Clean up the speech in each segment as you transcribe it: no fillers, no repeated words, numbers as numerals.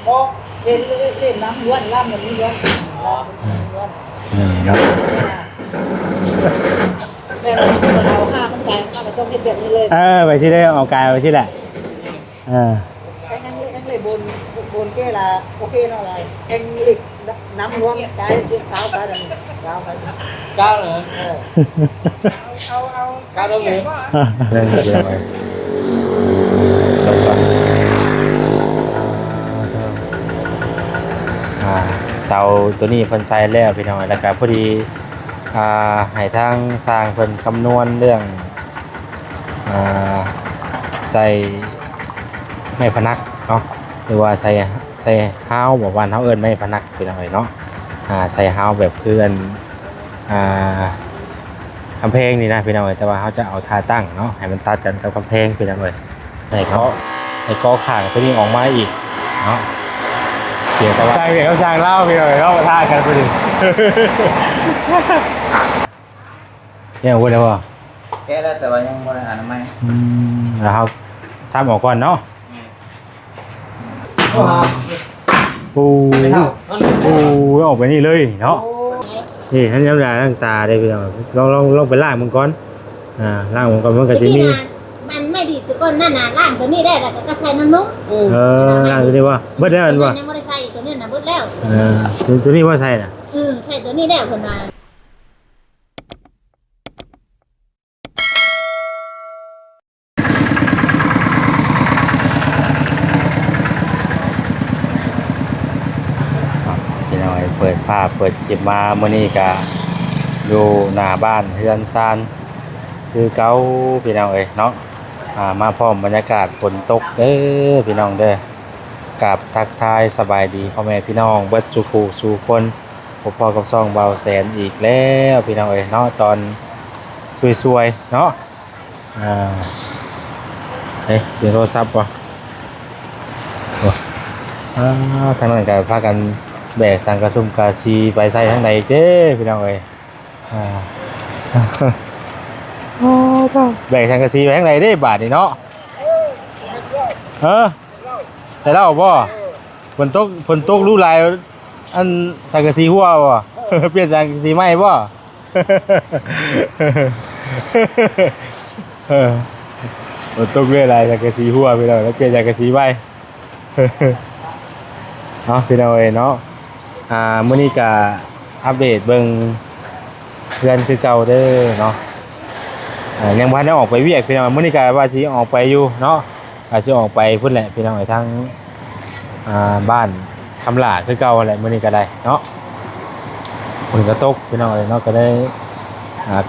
ก็เล่นเล่นน้ำล้วนล่ำแบบนี้ล้วนครับแม่เราข้ามันใจข้าไปต้องเห็นแบบนี้เลยไปที่ได้เอากายไปที่แหละแกงนั่งเลยบนเกล่ะโอเคเนาะอะไรแกงเหล็กน้ำล้วนใจเจี๊ยบเท้าไปเลยเท้าไปเท้าเหรอเอาเท้าตรงนี้เล่นเกมไปจบก่อนเสาตัวนี้เพิ่นใส่แล้วพี่น้องแล้วก็พอดีให้ทางสร้างเพิ่นคำนวณเรื่องใส่ไม้พนักเนาะหรือว่าใส่ฮ้าวบอกว่าเฮาเอิ้นไม้พนักพี่น้องเนาะใส่ฮ้าวแบบคืออันกำแพงนี่นะพี่น้องแต่ว่าเขาจะเอาท่าตั้งเนาะให้มันตัดกันกับกำแพงพี่น้องให้ก็ข่างตัวนี้ออกมาอีกเนาะเสียงสว่างใจเสียงเขาสร้างเล่าพี่น้องเนาะมาท่ากันพอดีเนี่ยพูดได้ป่ะแค่แล้วแต่ว่ายังไม่ได้อ่านไม่แล้วครับซ้ำออกก่อนเนาะปูออกไปนี่เลยเนาะนี่ท่านย้ำยาตั้งตาได้พี่น้องลองไปล่างมันก่อนล่างมันก่อนมันก็จะมีมันไม่ดีตัวก้นนั่นน่ะล่างตัวนี้ได้แล้วก็ใส่น้ำนุ่มล่างตัวนี้ว่าเบิดแล้วว่ายังไม่ได้ใส่ตัวนี้นะเบิดแล้วตัวนี้ว่าใส่น่ะใส่ตัวนี้แล้วคนมาเปิดภาพเปิดคลิปมาเมื่อนี้ก็อยู่หน้าบ้านเฮือนซานคือเก้าพี่น้องเนาะมาพร้อมบรรยากาศฝนตกเด้อพี่น้องเด้อกับทักทายสบายดีพ่อแม่พี่น้องเบิดสุขสู่คนพอกับซ่องเบาแสนอีกแล้วพี่น้องเนาะตอนสวยๆเนาะเดี๋ยวโทรศัพท์ป่ะทางนั้นก็พากันแบกสังกะสุมกะซีไปใส่ทั้งในเด้พี่น้องแบกสังกะซีไปทั้งในเด้บาทนี่เนาะแต่เล่าบ่ฝนตกรู้ลายอันสังกะซีหัวบ่เปลี่ยนสังกะซีใหม่บ่ฝนตกเรื่อยลายสังกะซีหัวพี่น้องแล้วเปลี่ยนสังกะซีใหม่เนาะพี่น้องเนาะมื้อนี้ก็อัปเดตเบิ่งเพื่อนคือเก่าเด้อเนาะยังบ่ทันได้ออกไปเวียกพี่น้องมื้อนี้ก็ว่าสิออกไปอยู่เนาะอาจสิออกไปพุ่นแหละพี่น้องทางบ้านคำหลาคือเก่าแหละมื้อนี้ก็ได้เนาะฝนก็ตกพี่น้องเนาะก็ได้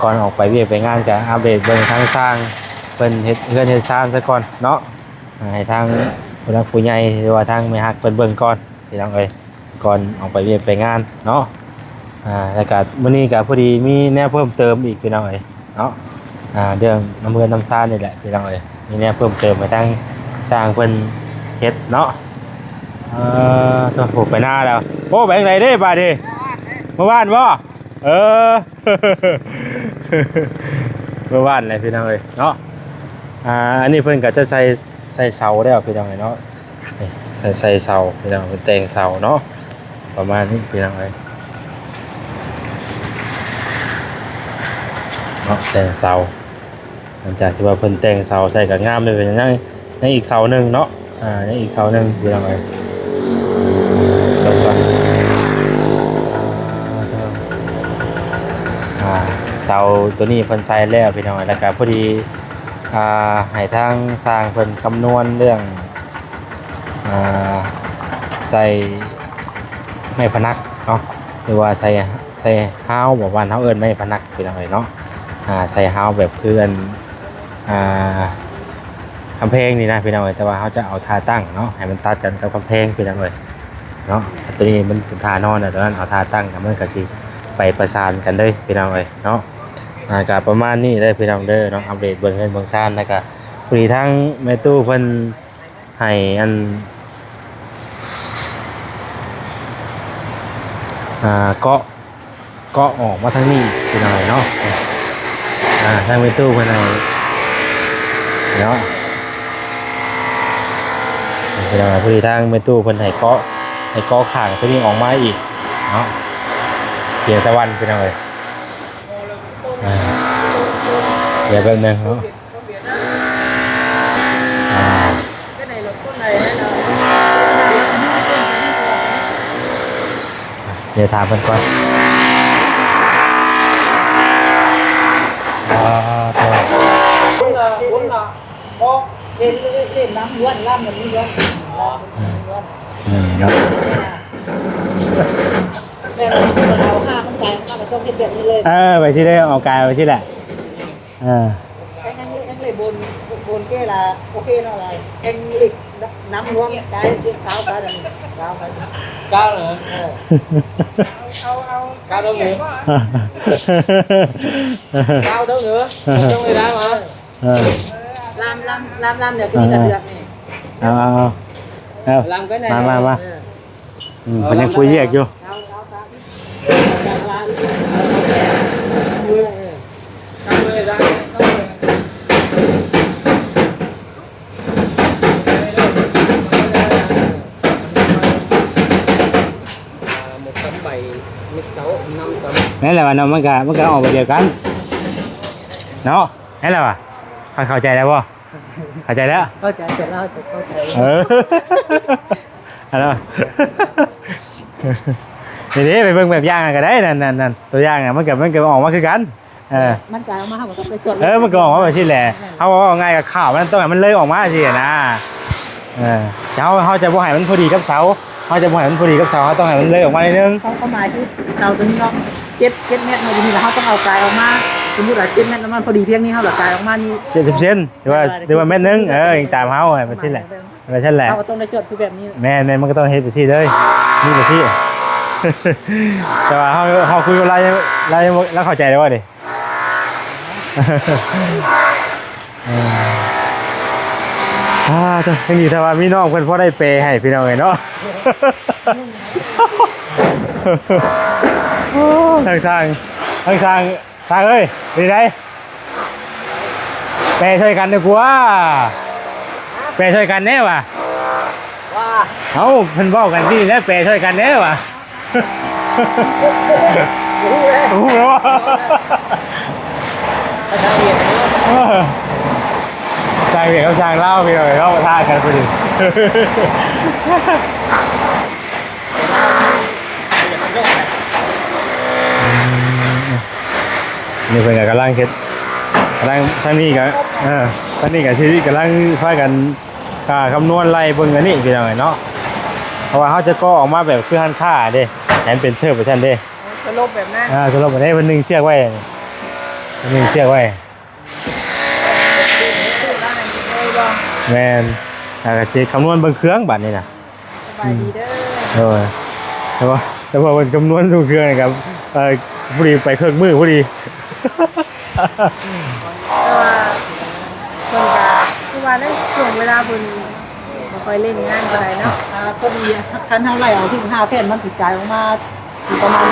ก่อนออกไปเวียกไปงานก็อัปเดตเบิ่งทางสร้างเพิ่นเฮ็ดเฮือนเฮ็ดซ่านซะก่อนเนาะให้ทางผู้ใหญ่หรือว่าทางแม่ฮักเพิ่นเบิ่งก่อนพี่น้องก่อนออกไปเวียนไปงานเนาะแล้วก็มื้อนี้ก็พอดีมีแนวเพิ่มเติมอีกพี่น้องเนาะเรื่องน้ำเงินน้ำซ่านนี่แหละพี่น้องมีแนวเพิ่มเติมไปทางสร้างเพิ่นเฮ็ดเนาะต้องผูกไปหน้าแล้วโอ้ไปไหนเด้บาดดิเมื่อวานบ่เมื่อวานเลยพี่น้องเนาะอันนี้เพิ่นก็จะใส่เสาแล้วพี่น้องเนาะใส่เสาพี่น้องเป็นแต่งเสาเนาะประมาณนี้พี่น้องเนาะแต่งเสาหลังจากที่ว่าเพิ่นแต่งเสาใส่กับงามเลยเป็นยังไงในอีกเสาหนึ่งเนาะในอีกเสาหนึ่งพี่น้องจบก่อนเสาตัวนี้เพิ่นใส่แล้วพี่น้องแล้วก็พอดีให้ทางสร้างเพิ่นคำนวณเรื่องใส่ไม้พนักเนาะหรือว่าใส่ฮ้าวบอกว่าเฮาเอิ้นไม้พนักพี่น้องเนาะใส่ฮ้าวแบบคืออันกำแพงนี่นะพี่น้องแต่ว่าเขาจะเอาท่าตั้งเนาะให้มันตัดกันกับกำแพงพี่น้องเนาะตัวนี้มันเป็นท่านอนตอนนั้นเอาท่าตั้งมันก็สิไปประสานกันเลยพี่น้องเนาะก็ประมาณนี้ได้พี่น้องเด้อเนาะอัปเดตเบิ่งเงินเบิ่งซ่านแล้วก็พอดีทั้งแม่ตู้เพิ่นให้อันก็ออกมาทางนี้พี่น้องเนาะทางแม่ตู้เพิ่นให้เนาะ เป็นอะไรพอดีทางเมตู้เพิ่นให้เกาะข้างตัวนี้ออกมาอีกเนาะเสียงสวรรค์เป็นอะไรเดี๋ยวแป๊บนึงเนาะcái này là con này hay là เดี๋ยวถามเพิ่นก่อนตัว bốn là có lên nắm luôn làm là như vậy เนาะ đây là đào ha không phải mà trong cái việc như lên ไปที่ได้ออกกายไปที่แหละanh lấy bồn kia là ok nó là anh lịch nắm luôn cái chiếc cáo cái này cao nữa cao đâu nữa cao đâu nữa trong người ra mà làm được cái này được này เอา làm cái này มามันยังคุยเรียกอยู่ นั่นแหละว่าน้องมันก็ออกไปเดียวกันเนาะนั่นแหละว่าเข้าใจแล้วป่ะเข้าใจแล้ว เข้าใจเสร็จแล้วจะเข้าใจ ฮัลโหลนี่ไปเบิ่งแบบย่างก็ได้นั่นตัวย่างมันก็ออกมาคือกันมันกลายมาเขาก็ต้องไปจด มันก็ออกมาแบบนี้แหละเขาว่าง่ายกับข่าวมันต้องให้มันเลยออกมาสินะเขาจะบ่ให้มันพอดีกับเสาเขาจะบ่ให้มันพอดีกับเสาเขาต้องให้มันเลยออกมานิดนึงเขาหมายคือเสาตัวนี้เนาะ7 เมตรมาอยู่นี่แล้วเขาต้องเอากายออกมาสมมติว่า7 เมตรมันพอดีเพียงนี้เขาหลักกายออกมานี่70 เซนหรือว่าเมตรนึงยังตามเขาแบบนี้แหละแบบนี้แหละเขาก็ต้องได้จดคือแบบนี้แม่มันก็ต้องเฮ็ดไปสิเลยนี่ไปสิแต่ว่าเขาคุยกับเราเข้าใจได้ว่าดิทั้งนี้ถ้าว่ามีน้องเพิ่นพอได้เปย์ให้พี่น้องเนาะทางสร้างเอ้ยเป็นไงเปย์ช่วยกันดีกว่าเปย์ช่วยกันแน่ว่ะเอาเพิ่นบอกกันที่แล้วเปย์ช่วยกันแน่ว่ะโอ้โหใจเวียนเขาช่างเล่าพี่เลยเขาท่ากันพอดีนี่เป็นกำลังคิดท่านนี้กันชีวิตกำลังพากันคำนวณไล่เบิ่งอันนี้พี่น้องเนาะเพราะว่าเขาจะก่อออกมาแบบคือหันค่าเด้แทนเป็นเทิร์ฟไปท่านเด้สลบแบบนั้นสลบแบบนี้วันหนึ่งเชือกไว้แมนจะคำนวณเบิ่งเครื่องบัตรนี่นะสบายดีเด้อแต่ว่าวันคำนวณดูเครื่องนะครับพอดีไปเครื่องมือพอดีคนกาคือว่าได้ช่วงเวลาบุญมาคอยเล่นงานอะไรเนาะพอดีคันเท่าไรเอาถึง5 แผ่นมันสิกลายออกมาประมาณ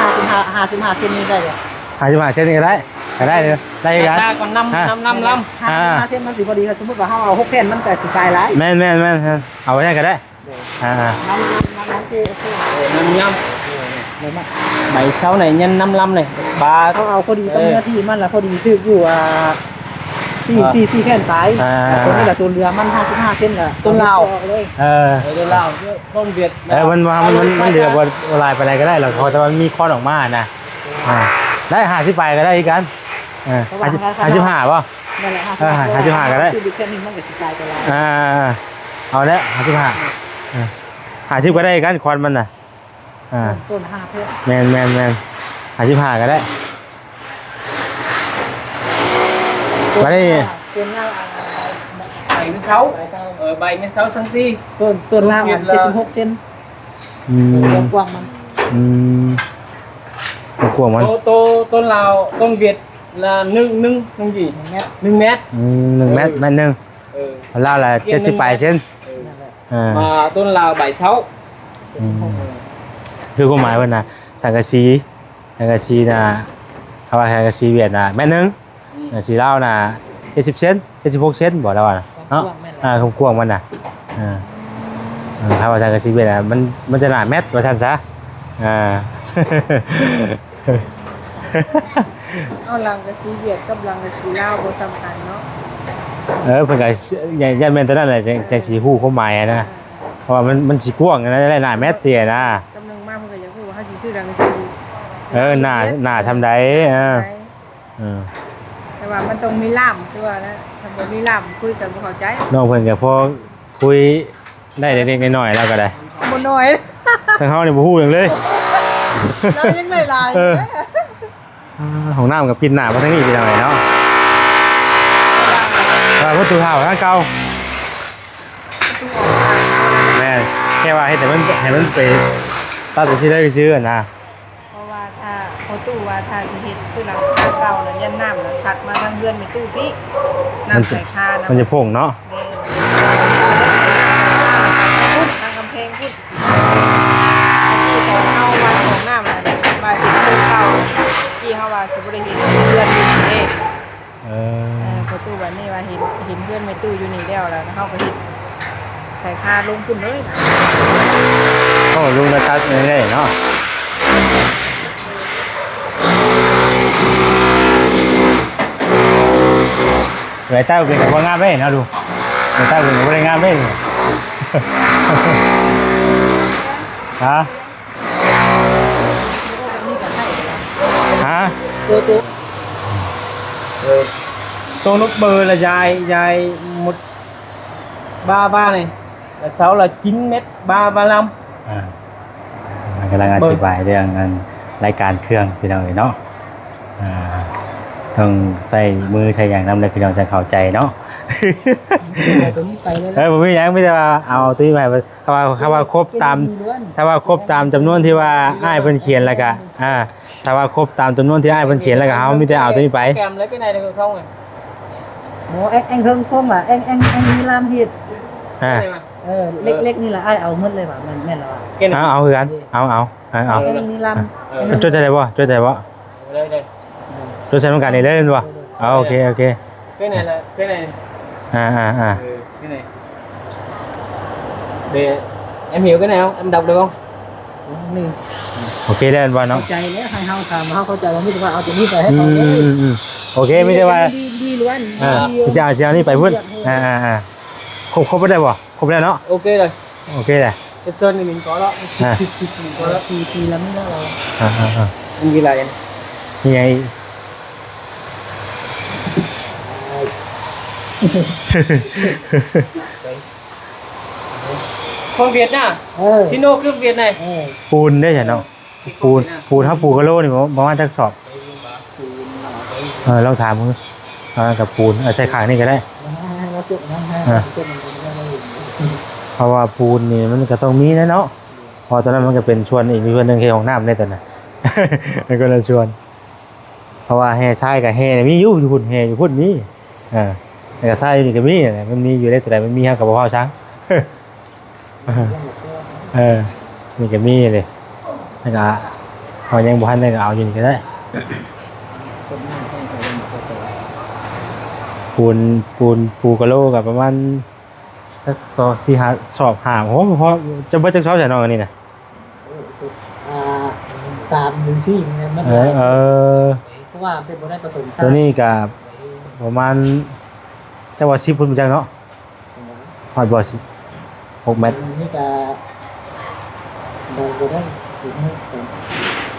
55 เซนนี่ได้เลย55 เซนก็ได้เลยได้กันก่อนน้ำ55 เซนมันสิพอดีสมมติว่าเขาเอา6 แผ่นมันแต่สิกลายไรแม่นเอาไว้ก็ได้น้ำยำใบเช้าไหนยันน้ำลำเลยบาเขาเอาพอดีตรงเนื้อที่มันละพอดีถืออยู่4 แผ่นตายตัวนี้แหละตัวเรือมัน55 เซนละต้นลาวเลยต้นลาวต้นเวียดมันเดือบลายไปอะไรก็ได้หรอกแต่มันมีคอนออกมานะได้50 ไปก็ได้อีกกัน55ป่ะนั่นแหละ55ก็ได้คือแค่นี้มันก็สิกลายไปแล้วเอาละ50ก็ได้กันคอนมันน่ะต้น5 แผ่นแมน55ก็ได้ใบไม่เช้าใบไม่เช้าสังตีต้นลาว76 เซนกว้างมันกว้างมันต้นลาวต้นเวียดlà nâng gì 1 mét 1 mét mét nâng lào là 78 เซนต้นลาว76คือความหมายว่าน่ะสังกะสีน่ะเขาว่าสังกะสีเวียดน่ะแม่นึงสีลาวน่ะ70 เซน76 เซนบอกแล้วว่าเนาะกว้างมันน่ะ ถ้าว่าทางกระซิบเนี่ยมันจะหนาแมทว่าซั่นซะอ่า เอาลังกะสีเวียดกับลังกะสีลาวบ่สำคัญเนาะ เพิ่นก็ย่านแม่นตัวนั้นแหละจังสิฮู้ความหมายอะนะเพราะว่ามันสิกว้างนะได้หน้าแมทเสียนะ กำลังมาเพิ่นก็อยากรู้ว่าเฮาสิซื้อลังกะสี หน้าทำได้แต่ว่ามันต้องมีล่ามคือว่านะถ้าบ่มีล่ามคุยกันบ่เข้าใจ น้องเพิ่นก็พอคุยได้เล็กๆน้อยๆแล้วก็ได้ บ่น้อย ทางเฮานี่บ่ฮู้หยังเลย เรายังไม่ลาย ของน้ำกับปินหน้ามาทางนี้เป็นจังไดเนาะว่าประตูเฮาทางเก่าแม่แค่ว่าให้มันไปตัดไปที่ได้ซื้อนะ เพราะว่าถ้าโคตู้ว่าถ้าสิเฮ็ดคือหลังคาเก่าแล้วยันน้ำแล้วสัตว์มาทางเรือนมีตู้พี่น้ำใส่คาน้ำ มันจะพุ่งเนาะ ทางกำแพงพุทธที่ของเฮาวันของน้ำอะไรมาเห็นตู้เก่าที่เฮาว่าสิบ่ได้เห็นเรือนอยู่นี่เด้โคตู้วันนี้ว่าเห็นเรือนมีตู้อยู่นี่แล้วเฮาก็เฮ็ดใส่คาลงพุ่นเลยนะ โอ้ลุงจะตัดง่ายๆเนาะไก่เต้าเป็นกับว่างามได้นะดูไก่เต้าเป็นกับว่าได้งามได้ฮะฮะตัวnút bờ là dài 1 3 này là 6 là 9 mét 335 กำลังอธิบายเรื่องรายการเครื่องพี่น้องเนาะต้องใส่มือใช้อย่างนั้นเลยพี่น้องจะเข้าใจเนาะ ตัวนี้ไปเลย ผมไม่ยังไม่ได้ว่าเอาตัวนี้ไปถ้าว่าครบตามจำนวนที่ว่าอ้ายเพิ่นเขียนแล้วก็ถ้าว่าครบตามจำนวนที่อ้ายเพิ่นเขียนแล้วก็เฮามีแต่เอาตัวนี้ไป kèm lấy cái này được không này โอ้anh hưng không là anh đi làm việc อ่า cái này mà ล็กนี่ละไอ้เอาหมดเลยว่ะมันแม่นแล้ว cái này เอาคือกันเอา anh đi làm จดใจได้บ่ đây đây จดใช้เหมือนกันนี่เล่นบ่โอเค cái này là cái này cái này để em hiểu cái này không em đọc được không นี่ โอเคได้บ่เนาะ ใจแล้วให้เฮาถามเฮาเข้าใจว่าไม่ใช่ว่าเอาตัวนี้ไปให้เขาเลย โอเคไม่ใช่ว่า ดีล้วน จะเอาเสียงนี่ไปพุ่นครบได้บ่ครบแล้วเนาะ ok rồi โอเคแหละ cái sơn thì mình có đó mình có đó ทีละไม่แล้วเรา em ghi lại này นี่ไง con Việt nhá Sino cương Việt này ปูนได้ใช่เนาะปูนถ้าปูกะโลนี่ประมาณจักสอบลองถามมึงกับปูนใช้ขางนี่ก็ได้เพราะว่าปูนนี่มันก็ต้องมีนะเนาะพอตอนนั้นมันก็เป็นชวนอีกชวนหนึ่งคือของน้ำได้ตอนนั้นมันก็เลยชวนเพราะว่าแห่ชายกับแห่มีอยู่พุ่นแห่อยู่พุ่นนี้แต่กับชายอยู่นี่ก็มีมันมีอยู่ได้แต่มันมีกับพ่อช้างนี่ก็มีเลยแล้วก็พอยังบุหันได้ก็เอาอยู่นี่ก็ได้ปูกะโลกับประมาณสัก4-5 สอบหามโอ้เพราะจะเบิดจักสอบใส่น้องอันนี้นะ3 ถึง 4เนี่ยมันเพราะว่าเป็นบ่ได้ผสมตัวนี้กับประมาณจังหวัด10พุ่นจังเนาะฮอดบ่6 เมตรนี่ก็บ่ได้ถึง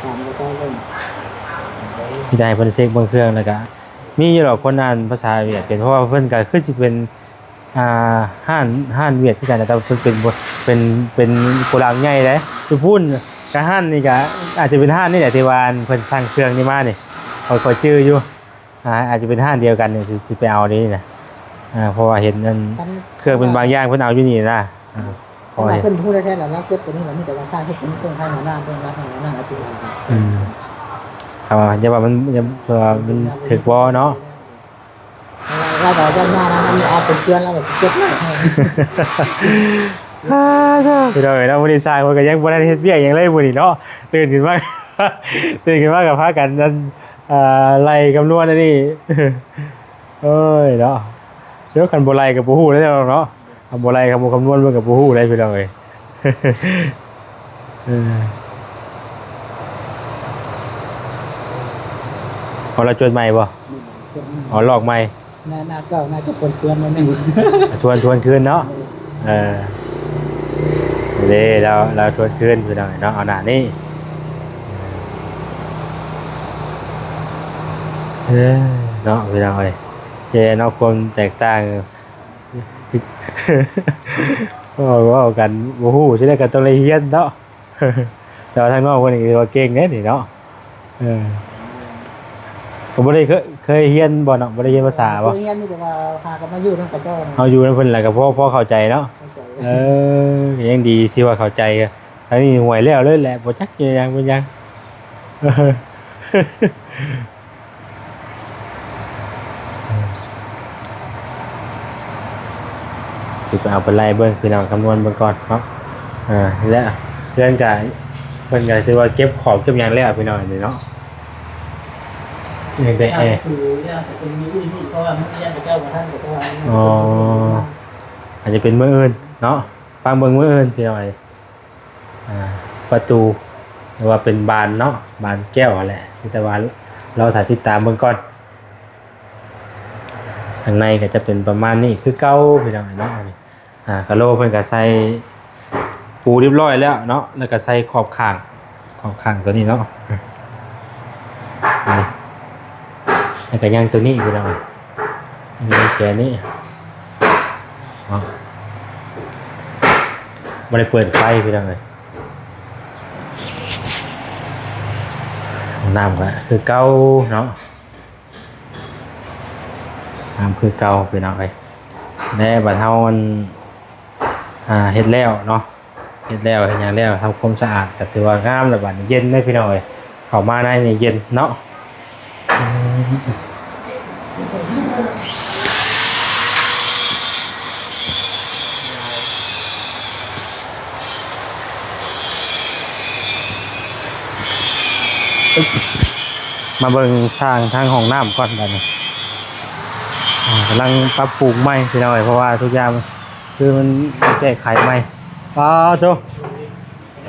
3ก็ได้ ที่ได้เพิ่นเช็คเบิ่งเครื่องแล้วก็มีอยู่หรอกคนอ่านภาษาเวียดเป็นเพราะว่าเพิ่นก็คือสิเป็นห้านเวียดที่กันแต่เพิ่นเป็นโกดังใหญ่เด้คือพูนก็ห้านนี่ก็อาจจะเป็นห้านนี่แหละที่ว่าเพิ่นสร้างเครื่องนี่มานี่ค่อยชื่ออยู่อาจจะเป็นห้านเดียวกันนี่สิไปเอานี่นะเพราะว่าเห็นนั่นเครื่องเป็นบางอย่างเพิ่นเอาอยู่นี่นะพอเพิ่นพูดได้แค่นั้นแล้วเกิดตัวนี้เรามีแต่ว่าค่าที่เป็นส่งค่าหน้าเพิ่นรับหน้าตัวอย่าว่ามันถึกบ่เนาะเราต่อจากหน้านะมันเอาเป็นเพื่อนแล้วแบบเก็บเลยพี่น้องเนาะมื้อนี้สร้างมันก็ยังบ่ได้เฮ็ดเวียกหยังเลยมื้อนี้เนาะตื่นขึ้นมากับพากันนั่นไล่คำนวณอันนี้เอ้ยเนาะเดี๋ยวคันบ่ไล่ก็บ่ฮู้แล้วเนาะคันบ่ไล่คำนวณมันก็บ่ฮู้ได้พี่น้องเอ้ย เออเอาละจวนใหม่บ่อ๋อลอกใหม่ หน้าเก่าหน้าก็ปนเปื้อนมาหนึ่ง ชวนคืนเนาะเออเด้เราชวนคืนพี่น้องเนาะเอาหน้านี่เนาะพี่น้องเอ้ยเจเนาะความแตกต่างว่ากันโอ้โหใช่ได้กันต้องเลยเฮียนเนาะแต่ว่าทางนอกคนนี้ว่าเก่งเนี่ยนี่เนาะผมไม่ได้เคยเฮียนบ่เนาะไม่ได้เฮียนภาษาบ่ เรียนมีแต่ว่าพากันมาอยู่นั่นกับเจ้า เอาอยู่นั่นเพิ่นแหละก็พ่อเข้าใจเนาะยังดีที่ว่าเข้าใจอันนี้ห่วยแล้วเลยแหละบ่จักสิยังเป็นยังสิไปเอาไปไล่เบิ่งพี่น้องคำนวณเบิ่งก่อนเนาะและเพื่อนก็เพิ่นก็ถือว่าเก็บของเก็บหยังแล้วพี่น้องนี่เนาะยังได้คือเนี่ยเป็นมีที่เพราะว่ามันยังกับเจ้าท่านกับเจ้า อ๋ออาจจะเป็นมื้ออื่นเนาะฟังเบิ่งมื้ออื่นพี่น้องประตูหรือว่าเป็นบานเนาะบานแก้วแหละแต่ว่าเราถ่ายติดตามเบิ่งก่อนข้างในก็จะเป็นประมาณนี้คือเก่าพี่น้องเนาะกะโหลเพิ่นก็ใส่ปูเรียบร้อยแล้วเนาะแล้วก็ใส่ขอบข้างตัวนี้เนาะแล้วก็ย่างตัวนี้พี่น้องนี่แจนี่บ่ได้เปิดไฟพี่น้องเอ้ยน้ำก็คือเก่าเนาะน้ำคือเก่าพี่น้องเอ้ยแน่บัดเฮามันเฮ็ดแล้วเนาะเฮ็ดแล้วเฮ็ดหยังแล้วทำความสะอาดก็ถือว่างามแล้วบัดนี้เย็นได้พี่น้องเอ้ยเข้ามาในนี่เย็นเนาะมาเบิ่งสร้างทางห้องน้ำก่อนบัดนี้กำลังปรับปรุงใหม่พี่น้องเอ้ยเพราะว่าทุกอย่างคือมันแก้ไขใหม่โต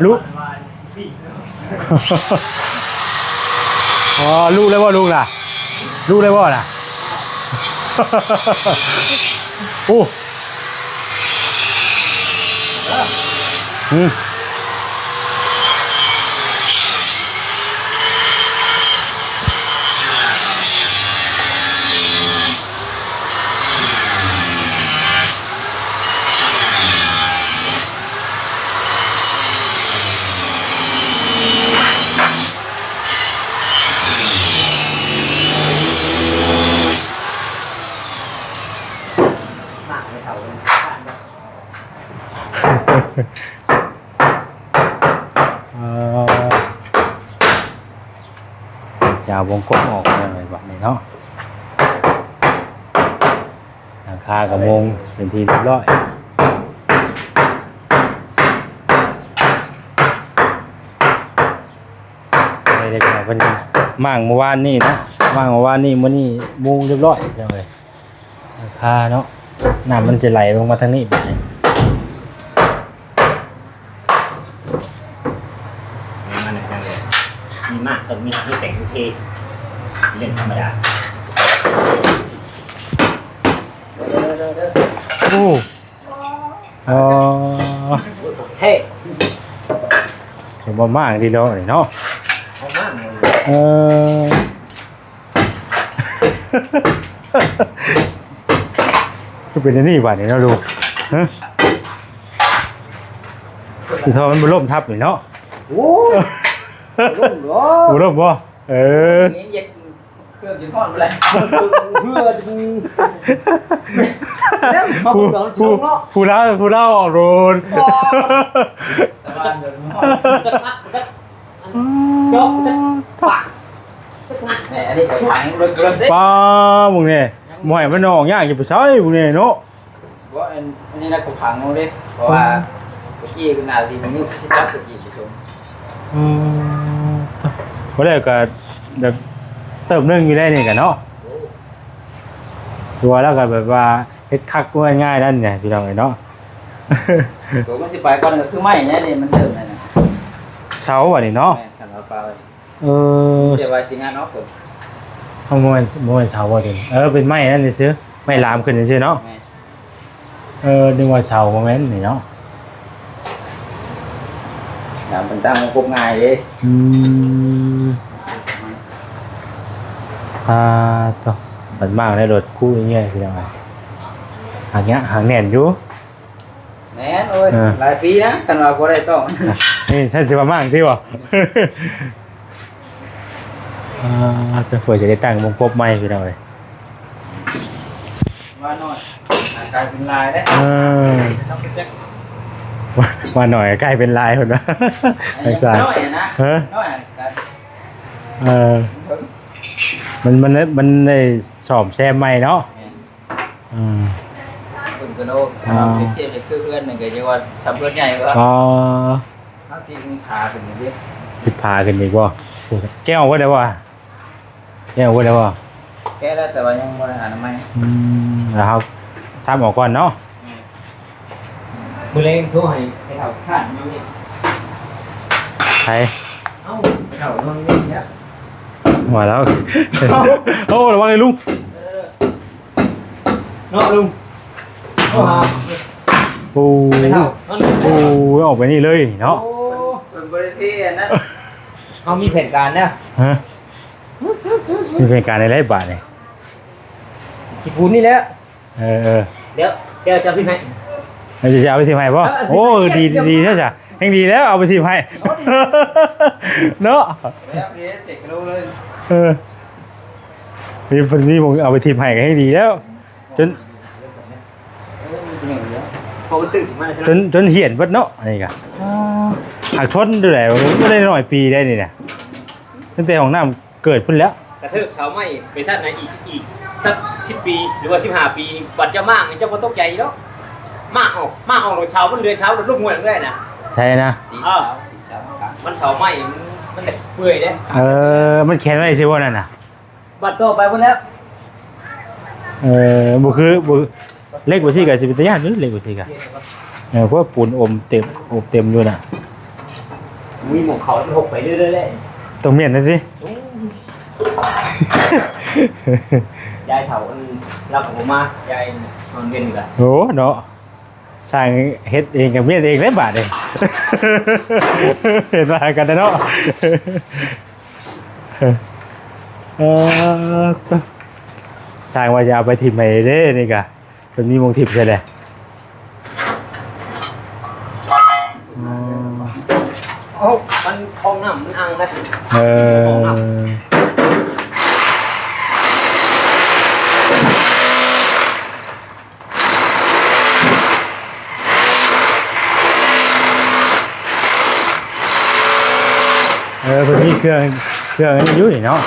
ลูก อ๋อลูกเลยว่าลูกล่ะลูกเลยว่าล่ะ โอ้จะเอาวงกลมออกเลยแบบนี้เนาะหลังคากับวงเป็นทีเรียบร้อยไม่ได้กันเป็นมั่งเมื่อวานนี่นะมั่งเมื่อวานนี่มื้อนี้มุงเรียบร้อยเลยหลังคาเนาะน้ำมันจะไหลลงมาทางนี้แบบนี้มีมากต้องมีที่แต่งเทเรื่องธรรมดาโอ้เท่สมบูรณ์มากดีแล้วนี่เนาะก็เป็นนี่บ้านนี่เนาะลูกฮะคือทอมันบล่มทับนี่เนาะโอ้ร่มบ่ร่มบ่นี่เย็ดเครื่องกินทอดไปเลยเพื่อแล้วมาสอนช่องเนาะผู้เล่าออกโรนสบายเดี๋ยวทอดจะนักจะปากเนี่ยอันนี้ก็ถังเริ่มป้ามึงเนี่ยหมวยมันออกยากอย่าไปใช้มึงเนี่ยเนาะว่าอันนี้นะกูผังลงดิเพราะว่าเมื่อกี้ก็นาทีนี้ชิจับเมื่อกี้ผู้ชมเพราะเดี๋ยวก็แบบเติมนึ่งอยู่ได้นี่กันเนาะตัวแล้วก็แบบว่าเฮ็ดคักง่ายๆนั่นไงพี่น้องเนาะ ตัวมันสิไปก่อนก็คือไม้เนี่ยนี่มันเดิมนั่นน่ะ เสาว่ะนี่เนาะ แม่คันว่าปลา เ เดี๋ยวว่าสิงานออกตัว เอาโมเมนต์เสาว่ะเดี๋ยวเป็นไม้นั่นนี่ซื้อไม้ลามขึ้นนี่ซื้อเนาะ แม่ นึกว่าเสาโมเมนต์นี่เนาะ น้ำมันตั้งกบง่ายเด้ ต่อมันมากในรถคู่อย่างเงี้ยคือยังไงหางเงี้ยหางแน่นอยู่ แม่นโอ้ยหลายปีนะคันว่าบ่ได้ต้อง นี่ฉันจะมามากที่วะจะเผื่อจะได้ตั้งวงกบใหม่คือยังไง ว่าน้อยกลายเป็นลายเด้ต้องไปเช็ค มาหน่อยใกล้เป็นลายคนนะ น้อยนะน้อยกัน มันได้สอบแซมใหม่เนาะ คุณกระโดดเทียบกับเพื่อนหนึ่งก็จะว่าชำรถใหญ่ก็เอาที่ขาเป็นอย่างนี้ ผิดพากันดีกว่าแก้วว่าได้ว่าแก้วว่าได้ว่า แค่แล้วแต่ว่ายังไม่อ่านไม่ แล้วครับซ้ำออกก่อนเนาะ มือเล่นทั่วให้เขาขาดนี่ ใช่ เอ้าเขาลงนี่เนี่ย มาแล้วโอ้ระวังไอ้ลุง เนาะลุงโอ้ฮะ โอ้ออกไปนี่เลยเนาะ เป็นบริษัทนั้นเขามีแผนการนะ ฮะนี่เป็นการในไร่บาทเนี่ย ญี่ปุ่นนี่แหละ เดี๋ยวจะพี่ไหม เราจะเอาไปทีมให้ป่ะโอ้ดีใช่จ้ะยังดีแล้วเอาไปทีมให้เนาะ แล้วเดี๋ยวเสร็จก็รู้เลย นี่ผมเอาไปทีมให้กันให้ดีแล้วจนเหี่ยนวัดเนาะอะไรกันหักทนด้วยแหละก็ได้หน่อยปีได้นี่เนี่ยตั้งแต่ของน้ำเกิดขึ้นแล้ว กระเทิบชาวไม่ไปชาติไหนอีกสัก10 ปีหรือว่า15 ปีบัดจะมากเจ้าก็ตกใจเนาะมากออกรถเช้ามันเรือเช้ารถลูกมวยเรื่อยนะ ใช่นะ มันเช้าไม่มันแบบเปื่อยเด้ มันแข็งไว้สิว่านั่นน่ะ บัดต่อไปหมดแล้ว บุคือเล็กกว่าซี่กับสิบวิทยาหรือเล็กกว่าซี่กับเพราะปูนอมเต็มอยู่น่ะ มีหมวกเขาหกไปเรื่อยๆเลย ตรงเมียนนั่นสิ ยายเถาเราของผมมายายนอนเวียนอยู่กัน โอ้เนาะสร้างเฮ็ดเองกับเมียนเองได้บาทเองเห็นมากันเนาะสร้างว่าจะเอาไปทิมไปเด้นี่กะเป็นมีมงทิมใช่ไหม โอ้มันคลองน้ำมันอังนะ เพิ่นมีเครื่องอันนี้อยู่นี่เนาะ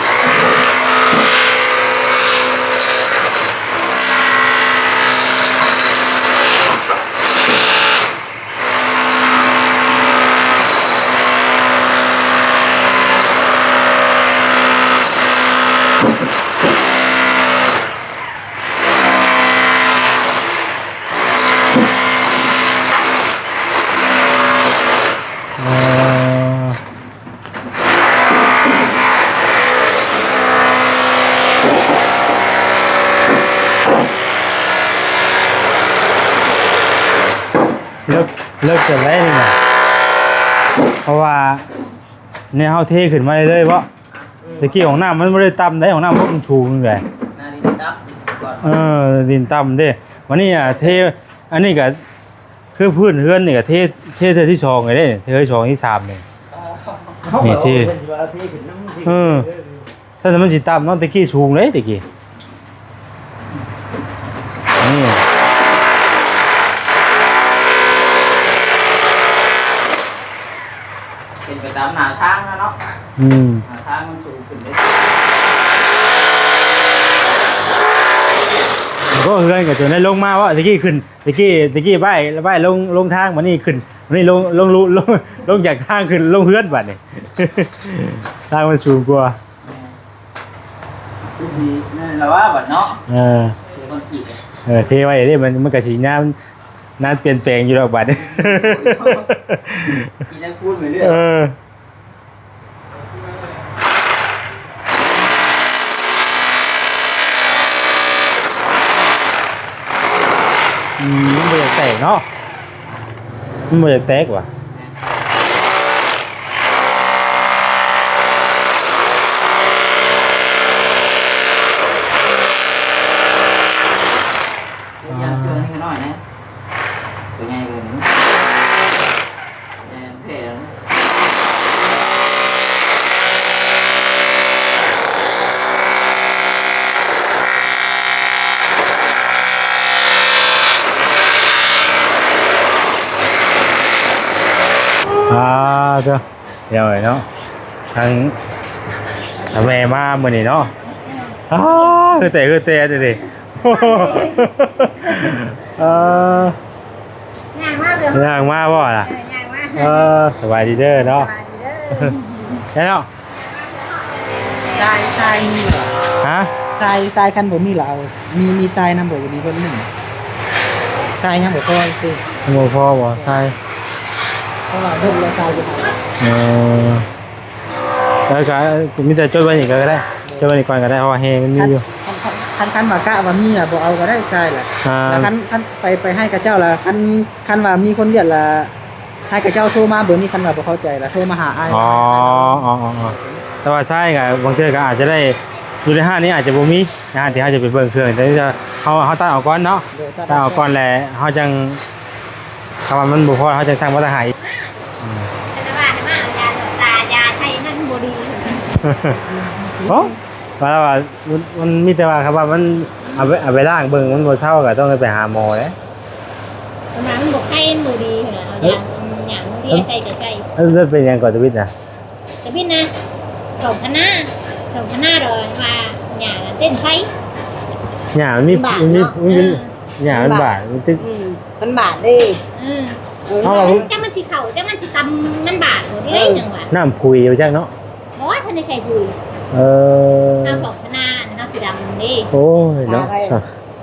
เลิกจะได้นี่นะเพราะว่าเนี่ยเฮาเทขึ้นมาเรื่อยๆเพราะตะกี้ของน้ำมันไม่ได้ต่ำได้ของน้ำมันชูงเลย นาฬิกาก่อน ดินต่ำเด้วันนี้เทอันนี้ก็คือพื้นเฮือนนี่ก็เทเธอที่สองเลยเด้เธอที่สองที่สามเนี่ยนี่เทถ้ามันสิต่ำเนาะตะกี้สูงเลยตะกี้นี่เป็นไปตามหน้าทางนะเนาะหน้าทางมันสูงขึ้นได้ ก็เฮือนกับจนได้ลงมาว่าตะกี้ขึ้นตะกี้ป้ายลงทางมานี่ขึ้นมานี่ลงจากทางขึ้นลงเฮือนบัดนี่ ทางมันสูงกว่า คือสินั่นแหละว่าบัดเนาะคือคนกี่ เทไว้เด้มันก็สิงาม นั่นเปลี่ยนแปลงอยู่ดอกบัด กินแล้วพูดไปเรื่อย เออมันบ่อยากแตกเนาะมันบ่อยากแตกว่ะ ตัวใหญ่เจอให้หน่อยนะตัวใหญ่เลยเพ่เด้อเดี๋ยวไอ้เนาะทางแม่มามื้อนี้เนาะคือแต่ดิ ง่ายมากเลย ย่างมาบ่ล่ะ ง่ายมาก สบายดีเด้อเนาะแล้วเนาะ ทรายมีเหรอ ฮะ ทรายคันบ่มีเหรอมีทรายนำบ่มีคนหนึงทรายยังบ่พอสิ บ่พอบ่ใช่ เพราะว่าเพิ่นละทรายอยู่ แล้วก็มีแต่จดไว้นี่ก็ได้จดไว้นี่ก่อนก็ได้เพราะว่าเฮมันมีอยู่ คันว่ากะว่ามีอ่ะบ่เอาก็ได้ทรายแหละ แล้วคันไปให้กับเจ้าละคันว่ามีคนเรียกละให้กับเจ้าโทรมาเบอร์นี้คันว่าบ่เข้าใจละโทรมาหาอ้าย อ๋อแต่ว่าใช่ก็บางเทื่อก็อาจจะได้อยู่ในห้างนี้อาจจะบ่มีนะที่เขาจะไปเบิ่งเครื่องแต่จะเขาตัดออกก่อนเนาะตัดออกก่อนแหละเขาจังถ้าว่ามันบ่พอเขาจังสั่งมาตรหาย แต่ว่าให้มาเอายาตายาใช้นั่นบ่ดี โอ้ว่ามันมีแต่ว่าครับว่ามันเอาไปล้างเบิ่งมันบ่เซาก็ต้องไปหาหมอเด้ ประมาณมันบ่ไข้มันบ่ดีขนาดเอาอย่างที่ใส่ก็ใส่ มันเป็นหยังก่อนตวิทย์น่ะ แต่พี่นะส่งคณะโดยมาหยาเต้นไฟ หญ้ามันมีหญ้ามันบาดมันติด มันบาทเด้ เอาล่ะ จังมันสิเข้าจังมันสิตำมันบาดบ่ได้จังหวะ น้ำผุยอยู่จังเนาะ บ่ว่าทันได้ใส่ปุ๋ย เออ เฮาส่งคณะเฮาสิดำนี่ โอ้ยเนาะ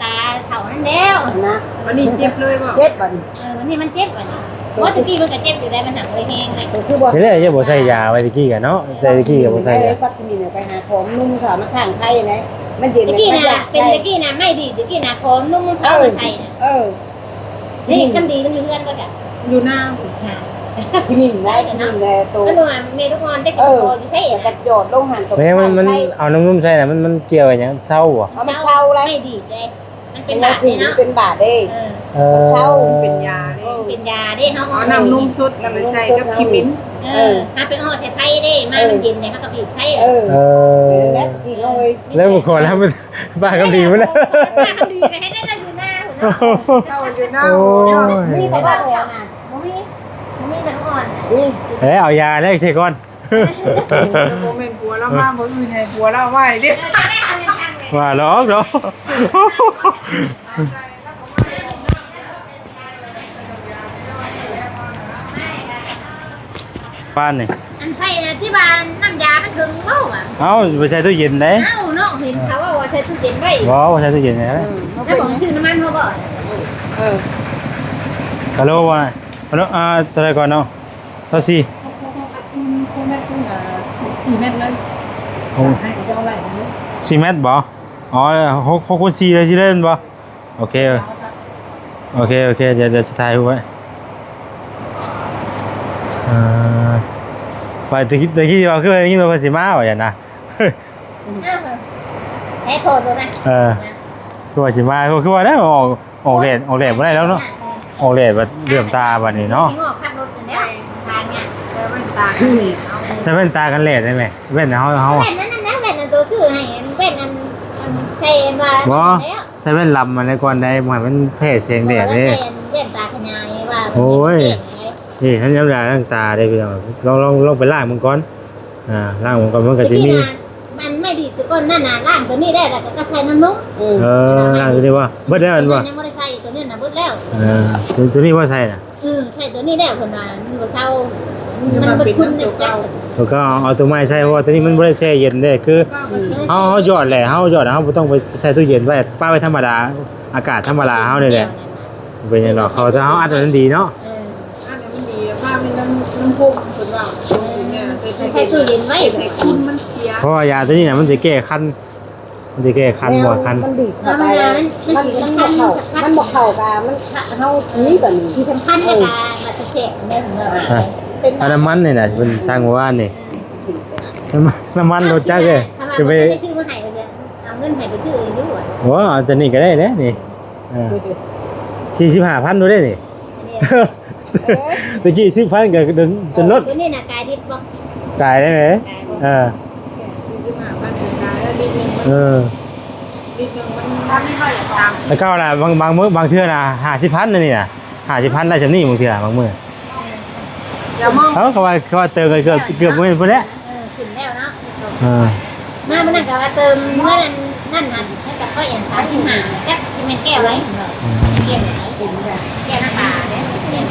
ตาเท่านั้นแล้วนะ วันนี้เจ็บเลยบ่เจ็บบัด วันนี้มันเจ็บอ่ะนี่ว่าตะกี้มันก็เจ็บอยู่ได้มันหนักเลยแห้งเลย คือบ่ นี่แหละอย่าบ่ใส่ยาไว้ตะกี้กันเนาะแต่ตะกี้ก็บ่ใส่ยา ปัดนี่เนี่ยไปหาของนุ่มค่ะมาข้างไทยไงมันเย็น ตะกี้น่ะเป็นตะกี้น่ะไม่ดีตะกี้น่ะขอนุ่มมันเข้ามาใส่น่ะ นี่กันดีมันอยู่เพื่อนก็จะ อยู่หน้า หา ที่นี่ได้ที่นี่แลโต มันว่ามีทุกคนได้กินโตอยู่ใช่ กระโดดลงหันตก แม่มันเอาน้ำนุ่มใส่น่ะมันเกี่ยวกับหยังเศร้าบ่ เอามันเช่าแล้ว ไม่ดีเลยมัน เป็ เป็น น บา บา ท ดเลยเนาะ เป็นบาทเด้ เออ เช่าเป็นยาเด้ เป็นยาเด้เฮา เอาน้ำนุ่มสุดนำไปใส่กับคิมิน ถ้าเป็นห่อใส่ไผ่เด้มามันเย็นเนี่ยเฮาก็บีบไผ่ เออ แล้วอีกเลย เริ่มก่อนแล้วมันบ้าก็ดีมั้ยล่ะ ถ้าดีก็ให้ได้อยู่หน้าหัวเนาะ เข้าอยู่หน้า โอ้ย มีไปบ้างแล้วนะบ่มีมันอ่อน เอ้ยเอายาได้ใช่ก่อน โมเมนต์ผัวแล้วมาบ่อื่นให้ผัวแล้วไหวเด้ ว่าหรอกเนาะบ้านนี่ อันใส่ที่บ้านน้ำยามันถึงเบ้าอ่ะ เอ้าไปใส่ตู้เย็นได้ เอ้าเนาะเห็นเขาว่าใส่ตู้เย็นไว้ บ่ไปใส่ตู้เย็นได้ แล้วผมซื้อน้ำมันเขาบอก ฮัลโหลว่าฮัลโหลตะไดก่อนเนาะเท่า4 4เมตรเลยให้เจ้าไหร่นะ 4เมตรบ่อ๋อ6คูณ4เลยสิเล่นบ่โอเคเดี๋ยวจะถ่ายไว้ไปตะกี้ว่าคืออย่างนี้เราสิมาว่าอย่างน่ะ ให้โทษดูนะ คือว่าสิมาคือว่าได้ออกเรทบ่ได้แล้วเนาะออกเรทว่าเลื่อมตาบัดนี้เนาะ งอกขับรถกันแล้วทางเนี่ย ตาขึ้นนี่ แต่แว่นตากันเรทได้ไหมแว่นเฮา แว่นนั้นแว่นนั้นตัวชื่อให้แว่นนั้นใส่มา บ่ แล้ว ใส่แว่นลำมาในก่อนได้บ่ให้มันแพ้แสงแดดเด้ แว่นตาขยายว่า นี่ท่านย้ำยาล้างตาได้พี่น้องลองไปล้างมันก่อนล้างมันก่อนมันก็สิมี มันไม่ดีตัวก้นนั่นน่ะล่างตัวนี้ได้แล้วก็ใส่น้ำนุ่ม ล้างตัวนี้ว่าเบิดแล้วอันบ่ ยังไม่ได้ใส่ตัวนี้นะเบิดแล้ว ตัวนี้ว่าใส่น่ะ ใส่ตัวนี้แล้วคนมามันบ่เศร้ามันบ่คุ้นเนี่ยจ้ะ แล้วก็เอาตัวไม้ใส่เพราะว่าตัวนี้มันบ่ได้แช่เย็นเด้คือเฮาหยอดแหละเฮาหยอดเฮาบ่ต้องไปใส่ตู้เย็นไว้ป้าไว้ธรรมดาอากาศธรรมดาเฮานี่แหละ เป็นยังหรอกเขาจะเอาอัดมันดีเนาะ อันนี้มันดีผ้ามันน้ำพุคนว่าเนี่ย ใช้ตู้เย็นไว้ ใส่คุณมันเสีย เพราะว่ายาตัวนี้เนี่ยมันจะแก้คันมันจะแก้คันหมดคัน มันดีด แล้ เข้าว ไป มันบอกเขา มันเข้าเฮานี้แบบนี้ ที่สำคัญในการมาแทรกได้ถึงเรา อันน้ำมันเนี่ยนะเป็นสร้างว่านนี่น้ำมันรถจักรเลย ถ้ามา จะไป ไม่ได้ชื่อมาให้เลยเอาเงินให้ไปซื้อเองดีกว่า โอ้เอาตัวนี้ก็ได้เนี่ยนี่45,000ดูได้นี่ ตะกี้10,000ก็จนลด ตัวนี้นะกายดิบบ่ กายได้ไหมเออ 45,000ถึงได้แล้วนิดนึง เออ นิดนึงมันทำไม่ค่อยตาม แล้วก็น่ะบางมื้อบางเทื่อน่ะ50,000นั่นนี่น่ะ50,000ได้จำนี้บางเทื่อบางมื้อ อย่ามอง เขาว่าเติมกันเกือบมื้อพุ่นแหละ ขึ้นแล้วเนาะ เออ มามันนั่นก็ว่าเติมเมื่อนั่นให้กับพ่ออย่าง35แก๊สที่มันแก้วไว้แก้วไหนแก้วน้ำปลาเนี่ยแก้ว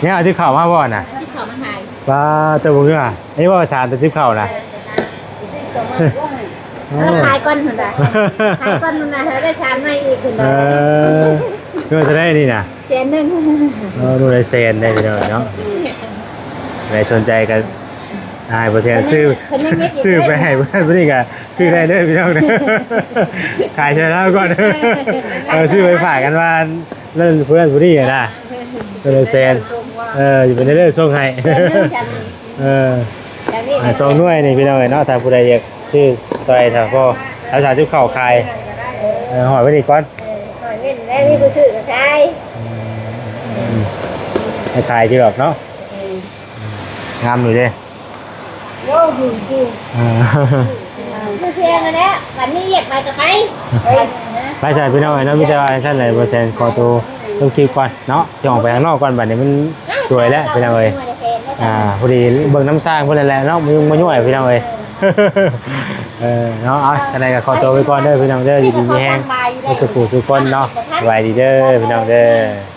เนี่ยเอาที่เข้ามาบ่น่ะ ที่เขามาถ่าย ปลาเตัวบ่คืออ่ะอันนี้ว่าชาญแต่ที่เข้าน่ะ ถ่ายก้อนหุ่นได้ถ่ายก้อนหุ่นได้ได้ชานไม่อีกหุ่น เอ ได้ อก็จะได้นี่น่ะ เสียนึง ดูในเซนได้พี่น้องเนาะใครสนใจกันได้เปอร์เซ็นต์ซื้อไปให้เพื่อนพอดีกันซื้อได้เด้อพี่น้องเด้อขายใช้แล้วก่อนซื้อไปฝากกันว่าเล่นเพื่อนพอดีนะก็เลยเซนอยู่เป็นเรื่องส่งให้ส่งด้วยนี่พี่น้องเนาะถ้าผู้ใดอยากซื้อซอยถ้าพ่ออาสาทุกเข่าคายหอยไว้ดีก่อน หอยเว้นได้ที่ผู้ซื้อก็ใช่ ให้ขายที่แบบเนาะงามอยู่เด้ โอ้ดีดีผู้เชียงนะวันนี้เหยียบไปก็ไป ไปใส่พี่น้องเนาะมิตรว่าชั้นไหนเปอร์เซ็นต์ขอตัวต้องคิวก่อนเนาะจะออกไปข้างนอกก่อนบัดนี้มันสวยแล้วพี่น้องเอ้ยพอดีเบิ่งน้ำสร้างเพิ่นแหละเนาะมาย่อยพี่น้องเอ้ยเนาะเอาจังได๋ก็ขอตัวไปก่อนเด้อพี่น้องเด้ออยู่ดีมีแฮงสุขสุขคนเนาะสบายดีเด้อพี่น้องเด้อ